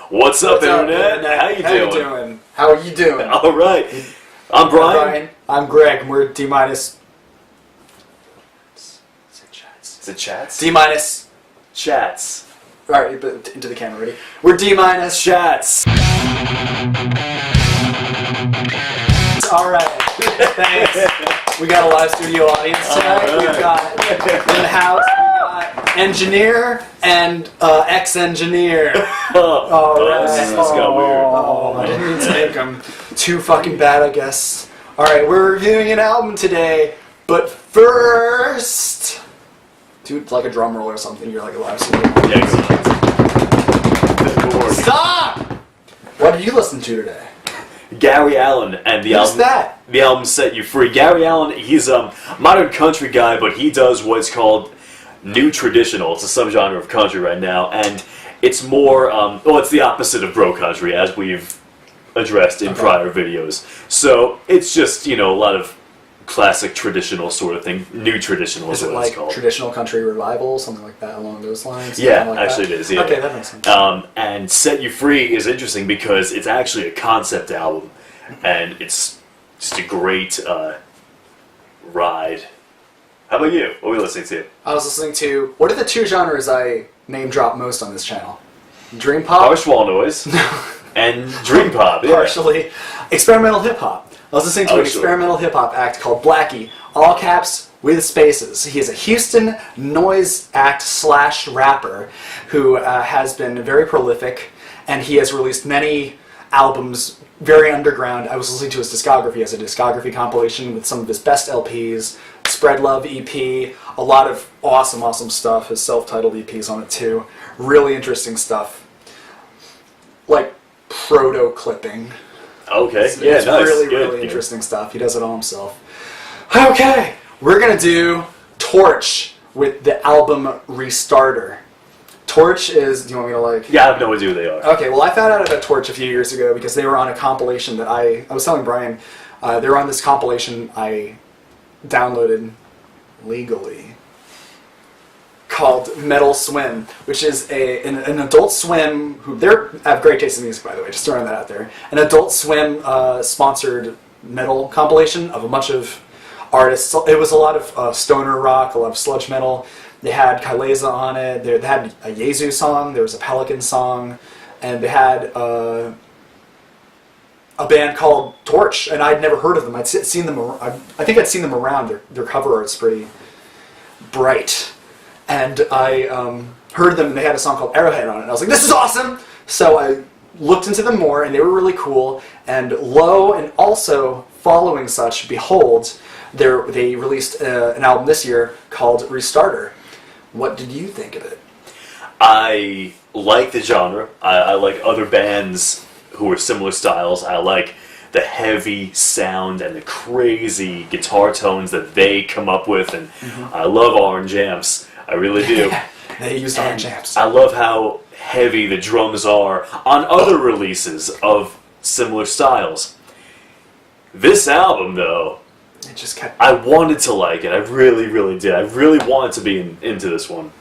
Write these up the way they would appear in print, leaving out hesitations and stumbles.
What's up, Internet? How you doing? How are you doing? All right. I'm Brian. I'm Greg, and we're D-minus... Is it chats? D-minus... Chats. Alright, but into the camera, ready? We're D-minus... Chats. Alright, thanks. We got a live studio audience tonight. Right. We've got in the house, we got engineer and ex-engineer. Alright. This got weird. Oh, I didn't mean to make them too fucking bad, I guess. Alright, we're reviewing an album today, but first... Dude, like a drum roll or something, you're like a live studio. Excellent. Stop! What did you listen to today? Gary Allen and the Who's album. that? The album Set You Free. Gary Allen, he's a modern country guy, but he does what's called new traditional. It's a subgenre of country right now, and it's more, well, it's the opposite of bro country, as we've addressed in prior videos. So it's just, you know, a lot of classic traditional sort of thing. New traditional is what like it's called. traditional country revival, something like that along those lines? Yeah, like actually that? it is. Yeah. Okay, that makes sense. And Set You Free is interesting because it's actually a concept album, and it's just a great ride. How about you? What are we listening to? I was listening to, what are the two genres I name drop most on this channel? Dream pop? Harsh Wall Noise and Dream Pop. Yeah. Partially. Experimental hip hop. I was listening to an experimental hip hop act called Blackie, all caps with spaces. He is a Houston noise act / rapper who has been very prolific, and he has released many albums, very underground. I was listening to his discography. He has a discography compilation with some of his best LPs, Spread Love EP, a lot of awesome stuff. His self-titled EPs on it too. Really interesting stuff. Like proto-clipping. Okay, It's nice. really interesting stuff. He does it all himself. Okay, we're gonna do Torche with the album Restarter. Torche is, do you want me to like... Yeah, I have no idea who they are. Okay, well I found out about Torche a few years ago because they were on a compilation that I was telling Brian, they were on this compilation I downloaded legally called Metal Swim, which is an Adult Swim, who they have great taste in music, by the way, just throwing that out there. An Adult Swim sponsored metal compilation of a bunch of artists. It was a lot of stoner rock, a lot of sludge metal. They had Kaileza on it, they had a Yezu song, there was a Pelican song, and they had a band called Torche, and I'd never heard of them. I'd seen them. I think I'd seen them around. Their cover art's pretty bright. And I heard them, and they had a song called Arrowhead on it. And I was like, this is awesome! So I looked into them more, and they were really cool. And lo, and also following such, behold, they released an album this year called Restarter. What did you think of it? I like the genre. I like other bands who are similar styles. I like the heavy sound and the crazy guitar tones that they come up with, and I love Orange Amps. I really do. They used Orange Amps. I love how heavy the drums are on other releases of similar styles. This album, though, It just kept... I wanted to like it. I really did. I really wanted to be into this one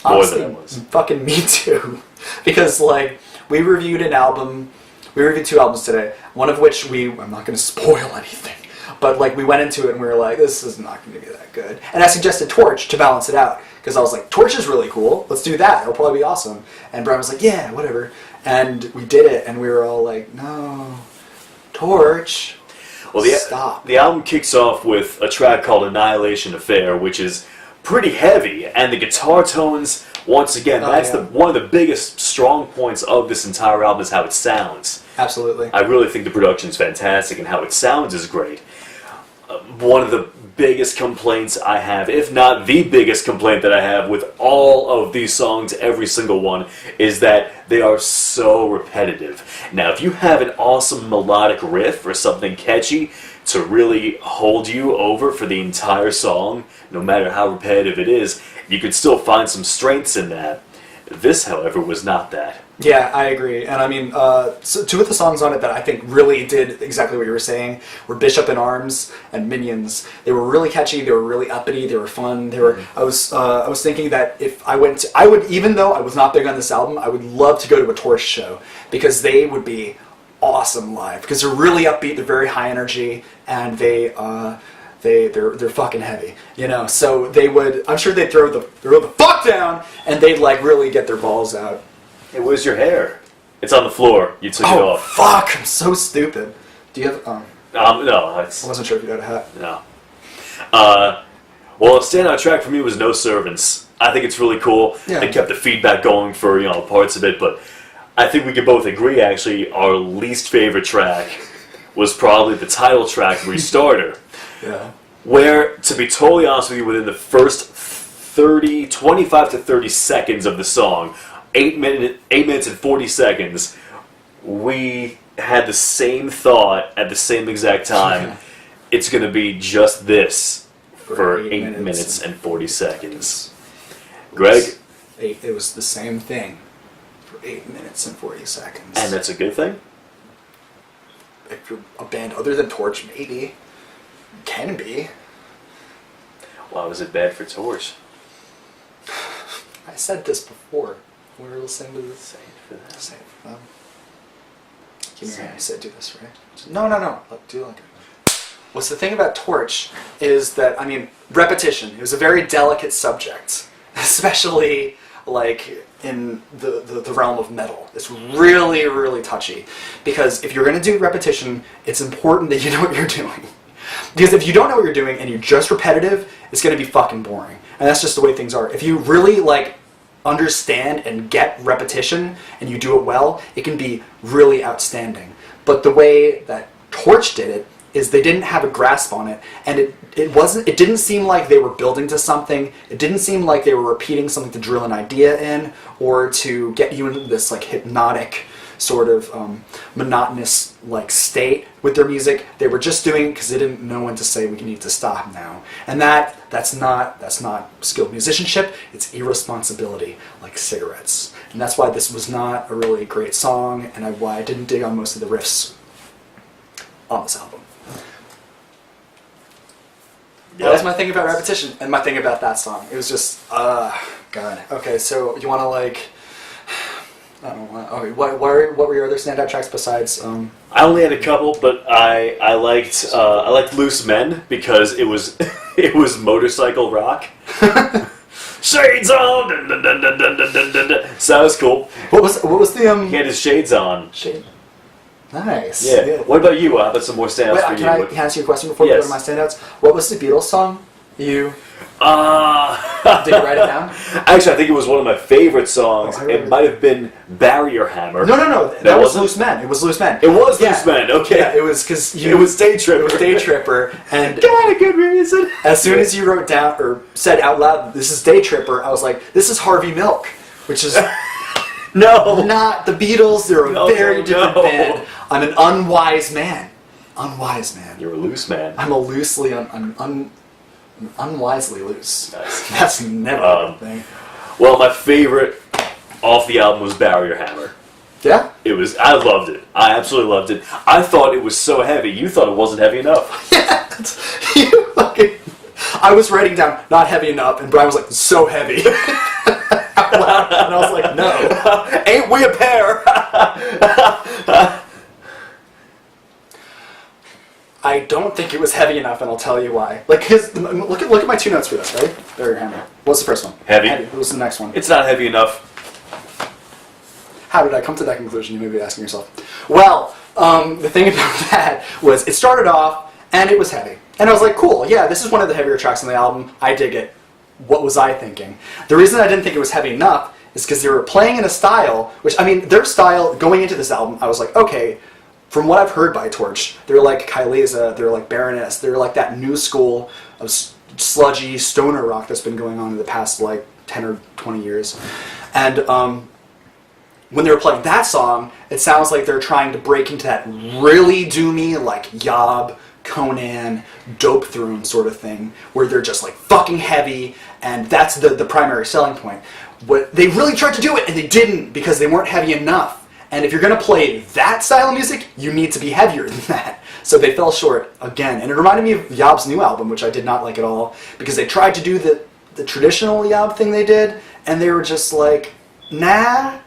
more Honestly, than I was. fucking me too. Because, like, we reviewed two albums today, one of which I'm not going to spoil anything, but, like, we went into it and we were like, this is not going to be that good. And I suggested Torche to balance it out, because I was like, Torche is really cool, let's do that, it'll probably be awesome. And Brian was like, yeah, whatever. And we did it, and we were all like, no, Torche, Well, stop. The album kicks off with a track called Annihilation Affair, which is pretty heavy, and the guitar tones, once again, one of the biggest strong points of this entire album is how it sounds. Absolutely. I really think the production is fantastic, and how it sounds is great. One of the biggest complaints I have, if not the biggest complaint that I have with all of these songs, every single one, is that they are so repetitive. Now, if you have an awesome melodic riff or something catchy to really hold you over for the entire song, no matter how repetitive it is, you could still find some strengths in that. This, however, was not that. Yeah, I agree. And I mean, so two of the songs on it that I think really did exactly what you were saying were Bishop in Arms and Minions. They were really catchy, they were really uppity, they were fun. They were I was thinking that if I went to, I would, even though I was not big on this album, I would love to go to a Torche show because they would be awesome live because they're really upbeat, they're very high energy, and they're fucking heavy, you know. So they would, I'm sure they'd throw the fuck down and they'd like really get their balls out. Hey, where's your hair? It's on the floor. You took it Oh off. fuck! I'm so stupid. Do you have? No, I wasn't sure if you had a hat. No. Well, a standout track for me was No Servants. I think it's really cool. Yeah. It kept the feedback going for, you know, parts of it, but I think we could both agree, actually, our least favorite track was probably the title track, Restarter. Yeah. Where, to be totally honest with you, within the first 25 to 30 seconds of the song, 8 minutes and 40 seconds, we had the same thought at the same exact time. Yeah. It's going to be just this for 8 minutes minutes and 40 seconds. Greg? It was the same thing for 8 minutes and 40 seconds. And that's a good thing? If you're a band other than Torche, maybe. Can be. Why was it bad for Torche? I said this before. We were listening to this. Say it for that. Say it for them. Give me Say your hand. it. I said do this, right? No. Look, do like it. What's the thing about Torche is that, I mean, repetition. It was a very delicate subject. Especially, like, in the realm of metal. It's really, really touchy. Because if you're going to do repetition, it's important that you know what you're doing. Because if you don't know what you're doing and you're just repetitive, it's going to be fucking boring. And that's just the way things are. If you really, like, understand and get repetition and you do it well, it can be really outstanding. But the way that Torche did it is they didn't have a grasp on it, and it didn't seem like they were building to something. It didn't seem like they were repeating something to drill an idea in or to get you into this like hypnotic sort of monotonous like state with their music. They were just doing it because they didn't know when to say we need to stop now. And that's not skilled musicianship, it's irresponsibility, like cigarettes. And that's why this was not a really great song, and why I didn't dig on most of the riffs on this album. Yeah. That was my thing about repetition, and my thing about that song. It was just, God. Okay, so you want to like, I don't know. Okay, what were your other standout tracks besides? I only had a couple, but I liked Loose Men because it was it was motorcycle rock. Shades on, dun, dun, dun, dun, dun, dun, dun, dun. So that was cool. What was the He had his shades on. Shade? Nice. Yeah. What about you? How about some more standouts Wait, for can you? I ask you a question before we Yes. go to my standouts? What was the Beatles song? Did you write it down? Actually, I think it was one of my favorite songs. Oh, It might have been Barrier Hammer. No. That was wasn't? Loose Men. It was Loose Men. It was Yeah. Loose Men. Okay. Yeah, it was because It was Day Tripper. It was Day Tripper, and Got a good reason. as soon as you wrote down or said out loud, "This is Day Tripper," I was like, "This is Harvey Milk," which is No. not the Beatles. They're a No, very different no. band. I'm an unwise man. Unwise man. You're a loose man. I'm a loosely unwisely loose. Nice. That's never a good thing. Well, my favorite off the album was Barrier Hammer. Yeah? It was. I loved it. I absolutely loved it. I thought it was so heavy. You thought it wasn't heavy enough. You fucking... I was writing down, not heavy enough, and Brian was like, so heavy. Out loud, and I was like, no. Ain't we a pair? I don't think it was heavy enough, and I'll tell you why. Like look at my two notes for this, right? Barrier Hammer. What's the first one? Heavy. What was the next one? It's not heavy enough. How did I come to that conclusion? You may be asking yourself. Well, the thing about that was it started off, and it was heavy. And I was like, cool, yeah, this is one of the heavier tracks on the album. I dig it. What was I thinking? The reason I didn't think it was heavy enough is because they were playing in a style, which, I mean, their style, going into this album, I was like, okay, from what I've heard by Torche, they're like Kylesa, they're like Baroness, they're like that new school of sludgy stoner rock that's been going on in the past, like, 10 or 20 years. And when they were playing that song, it sounds like they're trying to break into that really doomy, like, Yob, Conan, Dope Throne sort of thing, where they're just like fucking heavy, and that's the primary selling point. what they really tried to do it, and they didn't because they weren't heavy enough. And if you're going to play that style of music, you need to be heavier than that. So they fell short again. And it reminded me of Yob's new album, which I did not like at all, because they tried to do the traditional Yob thing they did, and they were just like, nah,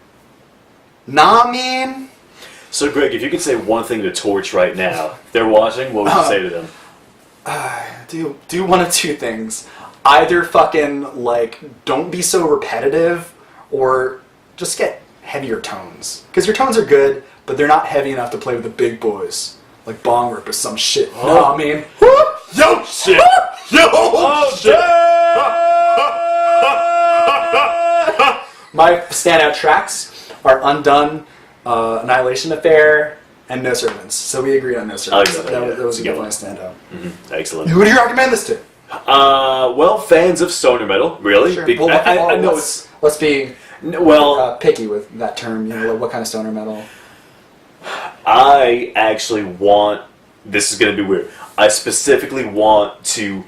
man. So, Greg, if you could say one thing to Torche right now, if they're watching, what would you say to them? Do one of two things. Either fucking, like, don't be so repetitive, or just get heavier tones. Because your tones are good, but they're not heavy enough to play with the big boys. Like Bong Rip or some shit. Oh. No, I mean... Yo, shit! Yo, shit! My standout tracks are Undone, Annihilation Affair, and No Servants. So we agreed on No Servants. Yeah. That was a Yeah. good one standout. Mm-hmm. Excellent. Who do you recommend this to? Well, fans of stoner metal, really. Sure. Be- Well, I know let's be picky with that term. You know, what kind of stoner metal? I actually want. This is going to be weird. I specifically want to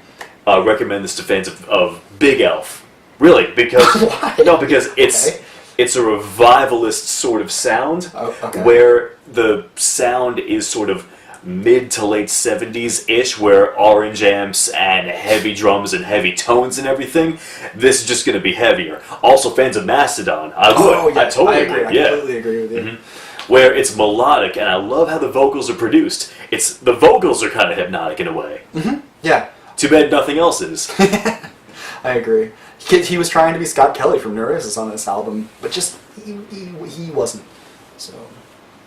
recommend this to fans of Big Elf. Really, because Why? because it's a revivalist sort of sound, okay. where the sound is sort of mid to late 70s-ish, where orange amps and heavy drums and heavy tones and everything. This is just going to be heavier. Also, fans of Mastodon, I would. Yeah, I totally agree. would. Yeah. I completely agree with you. Mm-hmm. Where it's melodic, and I love how the vocals are produced. The vocals are kind of hypnotic in a way. Mm-hmm. Yeah. Too bad nothing else is. I agree. He was trying to be Scott Kelly from Neurosis on this album, but just he wasn't. So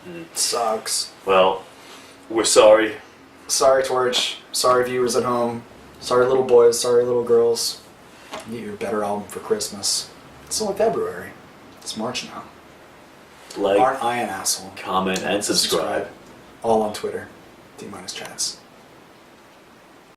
it sucks. Well, we're sorry. Sorry, Torch. Sorry, viewers at home. Sorry, little boys. Sorry, little girls. You get your better album for Christmas. It's only February. It's March now. Like, Aren't I an asshole? comment, and subscribe. All on Twitter. D-Chats.